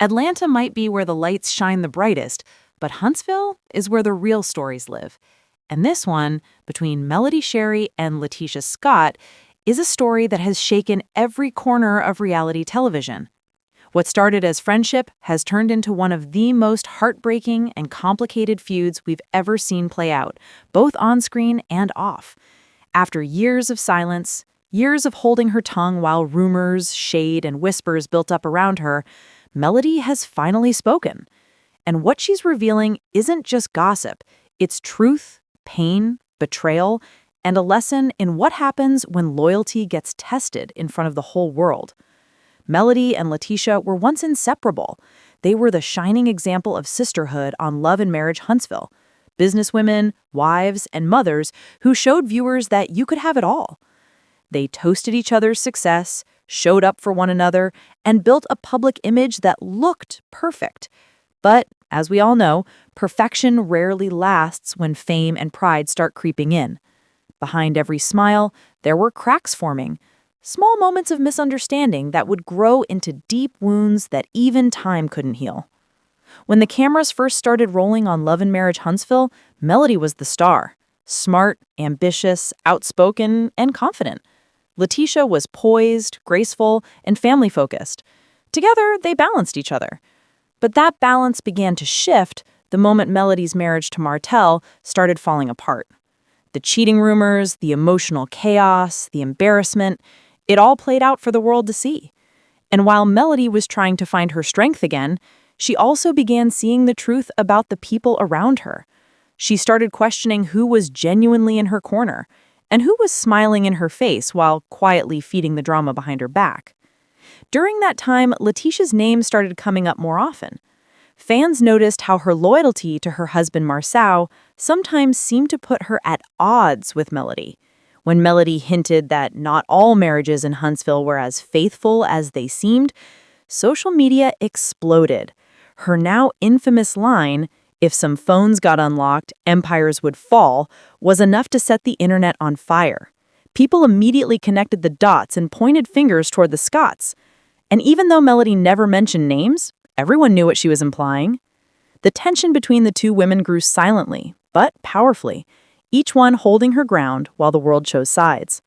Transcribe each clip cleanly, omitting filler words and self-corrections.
Atlanta might be where the lights shine the brightest, but Huntsville is where the real stories live. And this one, between Melody Shari and LaTisha Scott, is a story that has shaken every corner of reality television. What started as friendship has turned into one of the most heartbreaking and complicated feuds we've ever seen play out, both on screen and off. After years of silence, years of holding her tongue while rumors, shade, and whispers built up around her, Melody has finally spoken. And what she's revealing isn't just gossip, it's truth, pain, betrayal, and a lesson in what happens when loyalty gets tested in front of the whole world. Melody and LaTisha were once inseparable. They were the shining example of sisterhood on Love and Marriage Huntsville. Businesswomen, wives, and mothers who showed viewers that you could have it all. They toasted each other's success, showed up for one another, and built a public image that looked perfect. But, as we all know, perfection rarely lasts when fame and pride start creeping in. Behind every smile, there were cracks forming, small moments of misunderstanding that would grow into deep wounds that even time couldn't heal. When the cameras first started rolling on Love and Marriage Huntsville, Melody was the star. Smart, ambitious, outspoken, and confident. LaTisha was poised, graceful, and family-focused. Together, they balanced each other. But that balance began to shift the moment Melody's marriage to Martell started falling apart. The cheating rumors, the emotional chaos, the embarrassment, it all played out for the world to see. And while Melody was trying to find her strength again, she also began seeing the truth about the people around her. She started questioning who was genuinely in her corner, and who was smiling in her face while quietly feeding the drama behind her back. During that time, LaTisha's name started coming up more often. Fans noticed how her loyalty to her husband Marceau sometimes seemed to put her at odds with Melody. When Melody hinted that not all marriages in Huntsville were as faithful as they seemed, social media exploded. Her now infamous line, "If some phones got unlocked, empires would fall," was enough to set the internet on fire. People immediately connected the dots and pointed fingers toward the Scotts. And even though Melody never mentioned names, everyone knew what she was implying. The tension between the two women grew silently, but powerfully, each one holding her ground while the world chose sides.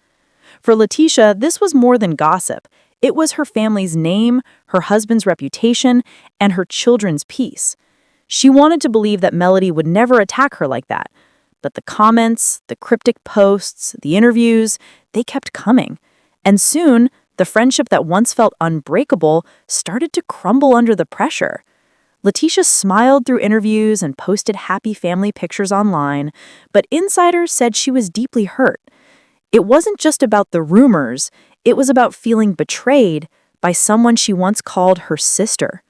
For LaTisha, this was more than gossip. It was her family's name, her husband's reputation, and her children's peace. She wanted to believe that Melody would never attack her like that. But the comments, the cryptic posts, the interviews, they kept coming. And soon, the friendship that once felt unbreakable started to crumble under the pressure. LaTisha smiled through interviews and posted happy family pictures online, but insiders said she was deeply hurt. It wasn't just about the rumors, it was about feeling betrayed by someone she once called her sister.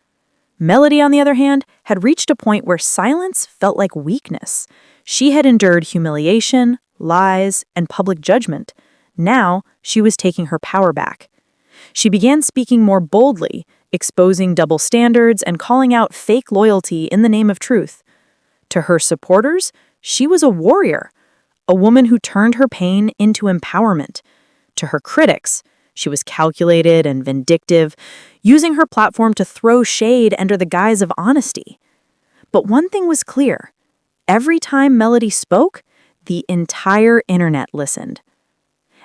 Melody, on the other hand, had reached a point where silence felt like weakness. She had endured humiliation, lies, and public judgment. Now, she was taking her power back. She began speaking more boldly, exposing double standards and calling out fake loyalty in the name of truth. To her supporters, she was a warrior, a woman who turned her pain into empowerment. To her critics, she was calculated and vindictive, using her platform to throw shade under the guise of honesty. But one thing was clear. Every time Melody spoke, the entire internet listened.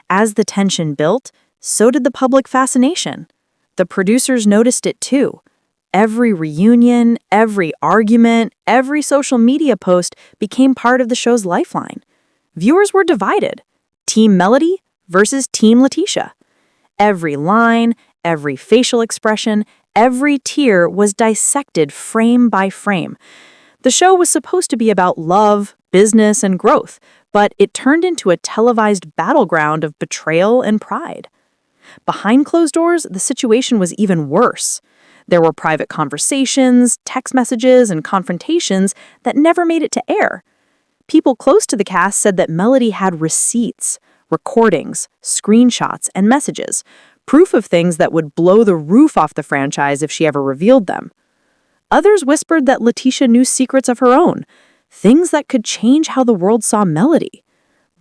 As the tension built, so did the public fascination. The producers noticed it too. Every reunion, every argument, every social media post became part of the show's lifeline. Viewers were divided. Team Melody versus Team LaTisha. Every line, every facial expression, every tear was dissected frame by frame. The show was supposed to be about love, business, and growth, but it turned into a televised battleground of betrayal and pride. Behind closed doors, the situation was even worse. There were private conversations, text messages, and confrontations that never made it to air. People close to the cast said that Melody had receipts, recordings, screenshots, and messages, proof of things that would blow the roof off the franchise if she ever revealed them. Others whispered that LaTisha knew secrets of her own, things that could change how the world saw Melody.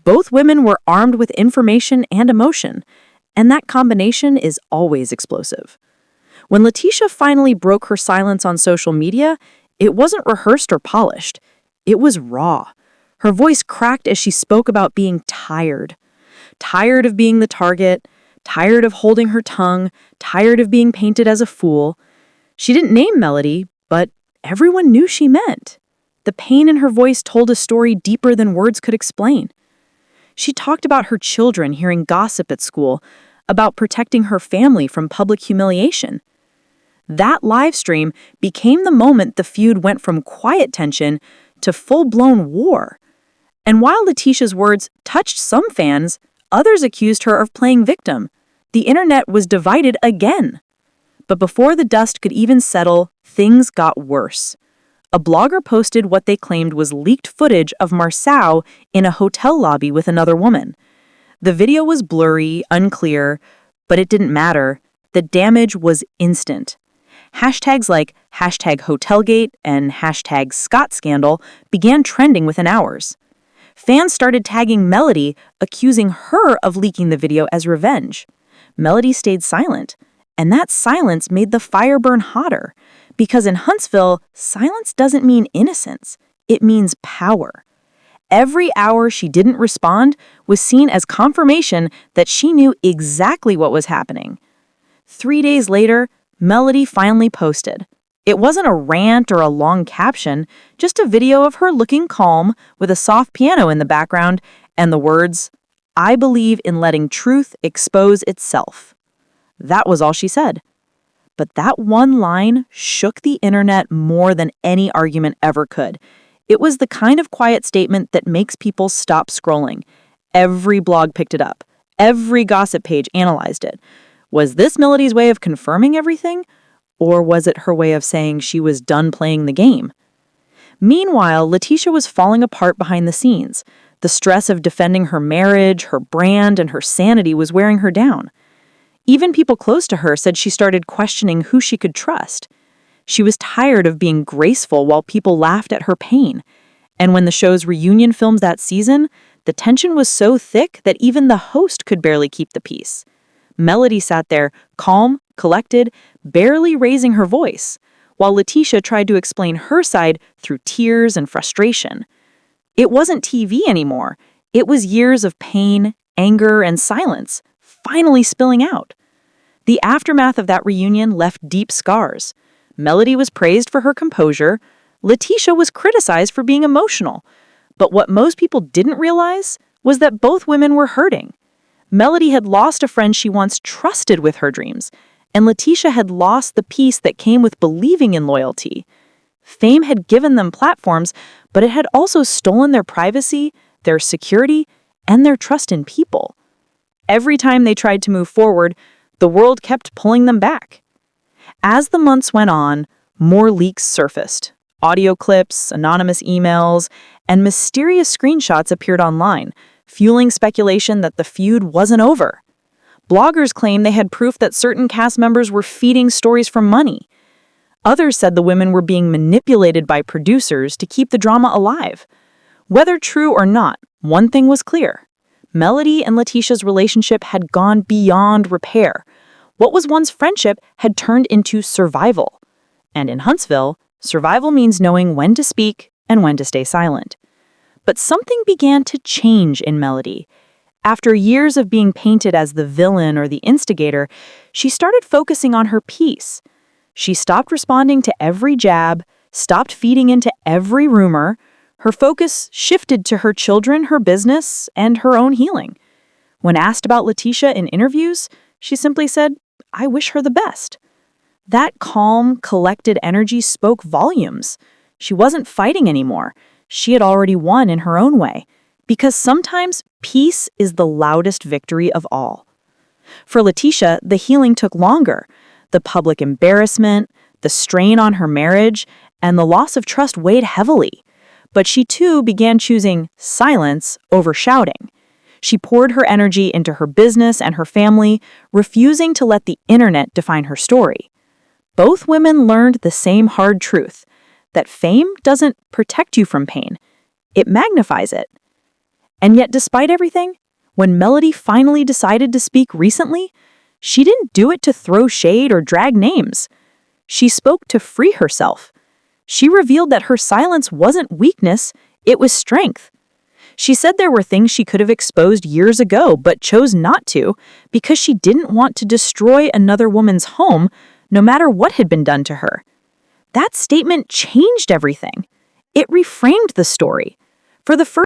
Both women were armed with information and emotion, and that combination is always explosive. When LaTisha finally broke her silence on social media, it wasn't rehearsed or polished. It was raw. Her voice cracked as she spoke about being tired. Tired of being the target, tired of holding her tongue, tired of being painted as a fool. She didn't name Melody, but everyone knew she meant. The pain in her voice told a story deeper than words could explain. She talked about her children hearing gossip at school, about protecting her family from public humiliation. That live stream became the moment the feud went from quiet tension to full-blown war. And while LaTisha's words touched some fans, others accused her of playing victim. The internet was divided again. But before the dust could even settle, things got worse. A blogger posted what they claimed was leaked footage of Marceau in a hotel lobby with another woman. The video was blurry, unclear, but it didn't matter. The damage was instant. Hashtags like #HotelGate and #ScottScandal began trending within hours. Fans started tagging Melody, accusing her of leaking the video as revenge. Melody stayed silent, and that silence made the fire burn hotter. Because in Huntsville, silence doesn't mean innocence. It means power. Every hour she didn't respond was seen as confirmation that she knew exactly what was happening. 3 days later, Melody finally posted. It wasn't a rant or a long caption, just a video of her looking calm with a soft piano in the background and the words, "I believe in letting truth expose itself." That was all she said. But that one line shook the internet more than any argument ever could. It was the kind of quiet statement that makes people stop scrolling. Every blog picked it up. Every gossip page analyzed it. Was this Melody's way of confirming everything? Or was it her way of saying she was done playing the game? Meanwhile, LaTisha was falling apart behind the scenes. The stress of defending her marriage, her brand, and her sanity was wearing her down. Even people close to her said she started questioning who she could trust. She was tired of being graceful while people laughed at her pain. And when the show's reunion filmed that season, the tension was so thick that even the host could barely keep the peace. Melody sat there, calm, collected, barely raising her voice, while LaTisha tried to explain her side through tears and frustration. It wasn't TV anymore. It was years of pain, anger, and silence, finally spilling out. The aftermath of that reunion left deep scars. Melody was praised for her composure. LaTisha was criticized for being emotional. But what most people didn't realize was that both women were hurting. Melody had lost a friend she once trusted with her dreams, and LaTisha had lost the peace that came with believing in loyalty. Fame had given them platforms, but it had also stolen their privacy, their security, and their trust in people. Every time they tried to move forward, the world kept pulling them back. As the months went on, more leaks surfaced. Audio clips, anonymous emails, and mysterious screenshots appeared online, fueling speculation that the feud wasn't over. Bloggers claimed they had proof that certain cast members were feeding stories for money. Others said the women were being manipulated by producers to keep the drama alive. Whether true or not, one thing was clear. Melody and LaTisha's relationship had gone beyond repair. What was once friendship had turned into survival. And in Huntsville, survival means knowing when to speak and when to stay silent. But something began to change in Melody. After years of being painted as the villain or the instigator, she started focusing on her peace. She stopped responding to every jab, stopped feeding into every rumor. Her focus shifted to her children, her business, and her own healing. When asked about LaTisha in interviews, she simply said, "I wish her the best." That calm, collected energy spoke volumes. She wasn't fighting anymore. She had already won in her own way. Because sometimes peace is the loudest victory of all. For LaTisha, the healing took longer. The public embarrassment, the strain on her marriage, and the loss of trust weighed heavily. But she too began choosing silence over shouting. She poured her energy into her business and her family, refusing to let the internet define her story. Both women learned the same hard truth, that fame doesn't protect you from pain. It magnifies it. And yet, despite everything, when Melody finally decided to speak recently, She didn't do it to throw shade or drag names. She spoke to free herself. She revealed that her silence wasn't weakness, it was strength. She said there were things she could have exposed years ago but chose not to because she didn't want to destroy another woman's home, no matter what had been done to her. That statement changed everything. It reframed the story. For the first